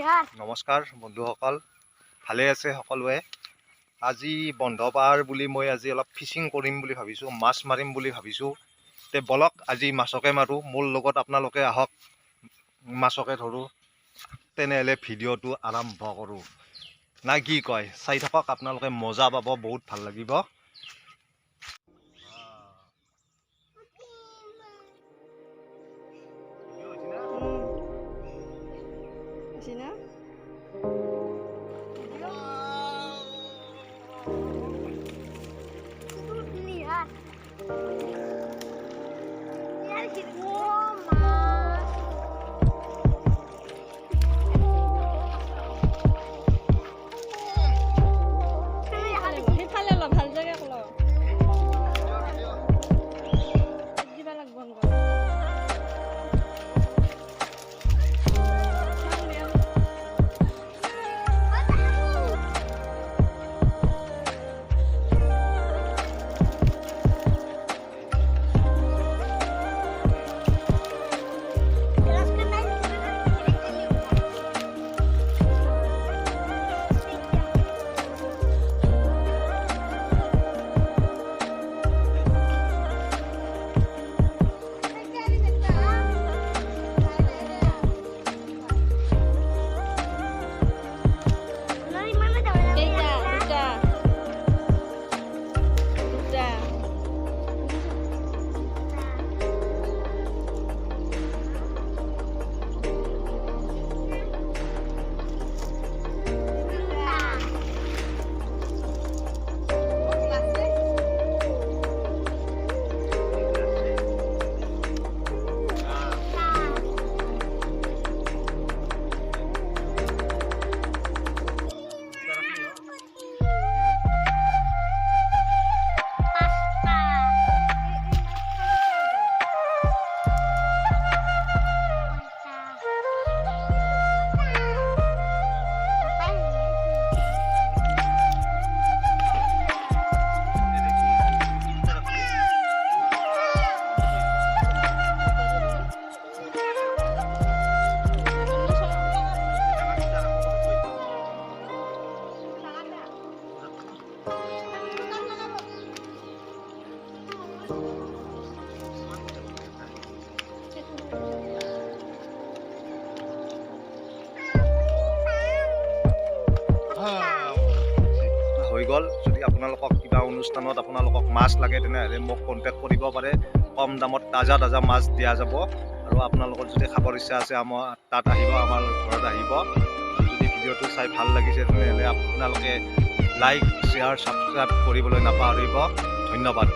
নমস্কাৰ বন্ধুসকল, ভালে আছে সকলোৱে। আজি বন্ধ বাৰ বুলি মই আজি অলপ ফিচিং কৰিম বুলি ভাবিছোঁ, মাছ মাৰিম বুলি ভাবিছোঁ। তে বলক আজি মাছকে মাৰোঁ, মোৰ লগত আপোনালোকে আহক, মাছকে ধৰোঁ। তেনেহ'লে ভিডিঅ'টো আৰম্ভ কৰোঁ না কি কয়? চাই থাকক, আপোনালোকে মজা পাব, বহুত ভাল লাগিব। হৈ গ'ল। যদি আপোনালোকক কিবা অনুষ্ঠানত আপোনালোকক মাছ লাগে তেনেহ'লে মোক কণ্টেক্ট কৰিব পাৰে। কম দামত তাজা তাজা মাছ দিয়া যাব। আৰু আপোনালোকৰ যদি খাবৰ ইচ্ছা আছে আমাৰ তাত আহিব, আমাৰ ঘৰত আহিব। যদি ভিডিঅ'টো চাই ভাল লাগিছে তেনেহ'লে আপোনালোকে লাইক, শ্বেয়াৰ, ছাবস্ক্ৰাইব কৰিবলৈ নাপাহৰিব। ধন্যবাদ।